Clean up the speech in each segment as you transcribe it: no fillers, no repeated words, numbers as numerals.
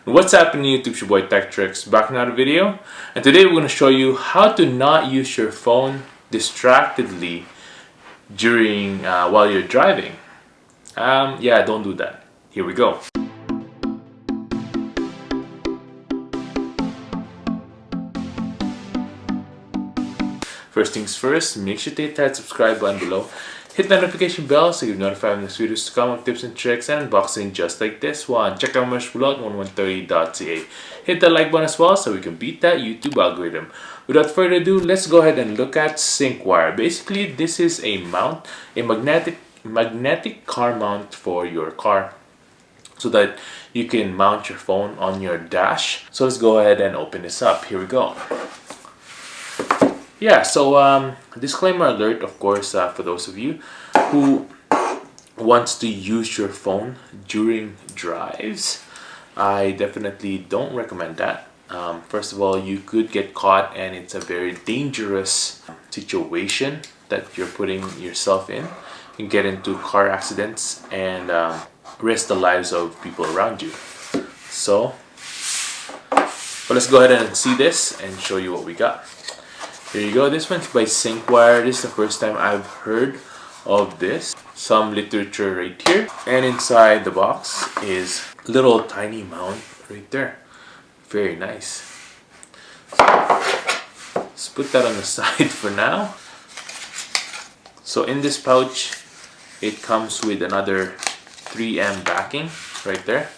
What's happening YouTube, it's your boy Tech TRX back in another video, and today we're going to show you how to not use your phone distractedly during while you're driving. Yeah, don't do that. Here we go. First things first, make sure to hit that subscribe button below. Hit the notification bell so you're notified when next videos to come with tips and tricks and unboxing just like this one. Check out merch below at 1130.ca. Hit the like button as well so we can beat that YouTube algorithm. Without further ado, let's go ahead and look at Syncwire. Basically, this is a mount, a magnetic car mount for your car, so that you can mount your phone on your dash. So let's go ahead and open this up. Here we go. Yeah, so disclaimer alert, of course, for those of you who wants to use your phone during drives, I definitely don't recommend that. First of all, you could get caught and it's a very dangerous situation that you're putting yourself in. You can get into car accidents and risk the lives of people around you. So, but let's go ahead and see this and show you what we got. Here you go. This one's by Syncwire. This is the first time I've heard of this. Some literature right here. And inside the box is a little tiny mount right there. Very nice. So, let's put that on the side for now. So in this pouch, it comes with another 3M backing right there.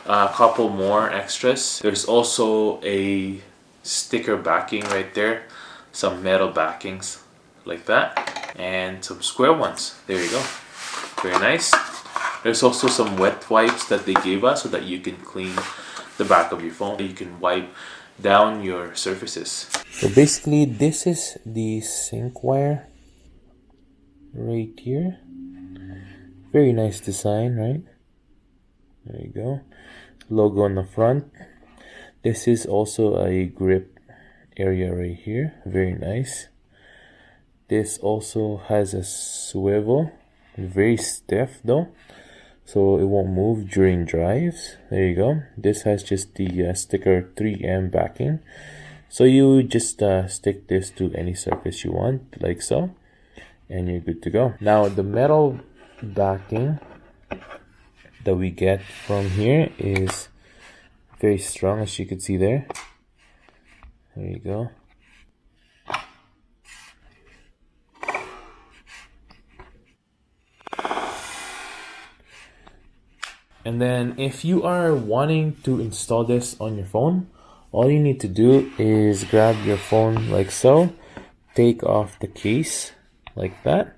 A couple more extras. There's also a sticker backing right there, some metal backings like that, and some square ones. There you go. Very nice. There's also some wet wipes that they gave us so that you can clean the back of your phone. You can wipe down your surfaces. So basically, this is the Syncwire right here. Very nice design, right? There you go. Logo on the front. This is also a grip area right here. Very nice. This also has a swivel. Very stiff though, so it won't move during drives. There you go. This has just the sticker 3M backing. So you just stick this to any surface you want, like so, and you're good to go. Now the metal backing that we get from here is very strong, as you can see there. There you go. And then if you are wanting to install this on your phone, all you need to do is grab your phone like so, take off the case like that.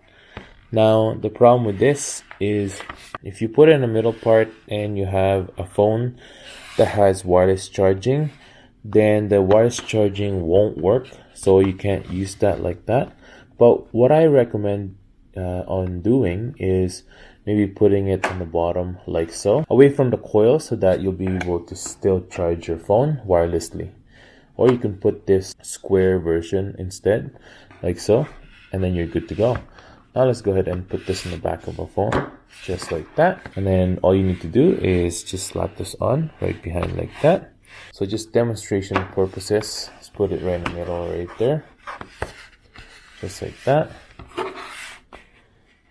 Now the problem with this is if you put it in the middle part and you have a phone that has wireless charging, then the wireless charging won't work, so you can't use that like that. But what I recommend on doing is maybe putting it on the bottom like so, away from the coil, so that you'll be able to still charge your phone wirelessly. Or you can put this square version instead, like so, and then you're good to go. Now let's go ahead and put this in the back of a phone, just like that. And then all you need to do is just slap this on right behind like that. So just demonstration purposes, let's put it right in the middle right there. Just like that.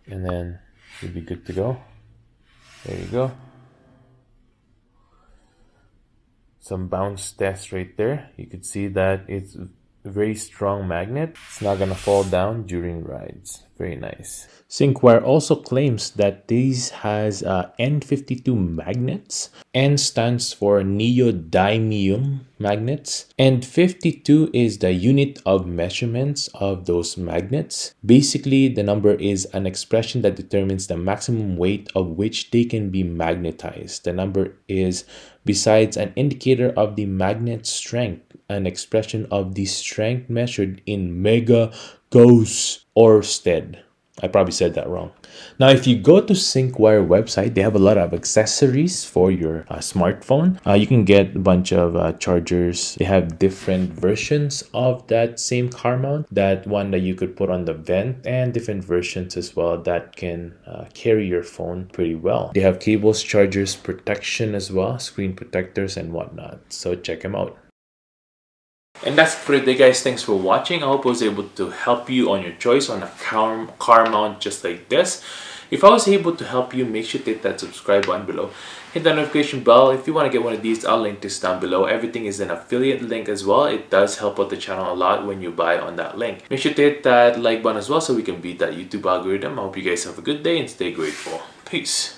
And then you'll be good to go. There you go. Some bounce test right there. You can see that it's a very strong magnet. It's not gonna fall down during rides. Very nice. Syncwire also claims that this has N52 magnets. N stands for neodymium magnets, and 52 is the unit of measurements of those magnets. Basically, the number is an expression that determines the maximum weight of which they can be magnetized. The number is, besides an indicator of the magnet strength, an expression of the strength measured in megagauss or stead. I probably said that wrong. Now, if you go to Syncwire website, they have a lot of accessories for your smartphone. You can get a bunch of chargers. They have different versions of that same car mount. That one that you could put on the vent, and different versions as well that can carry your phone pretty well. They have cables, chargers, protection as well, screen protectors and whatnot. So check them out. And that's it for today, guys. Thanks for watching. I hope I was able to help you on your choice on a car mount just like this. If I was able to help you, make sure to hit that subscribe button below. Hit that notification bell. If you want to get one of these, I'll link this down below. Everything is an affiliate link as well. It does help out the channel a lot when you buy on that link. Make sure to hit that like button as well so we can beat that YouTube algorithm. I hope you guys have a good day and stay grateful. Peace.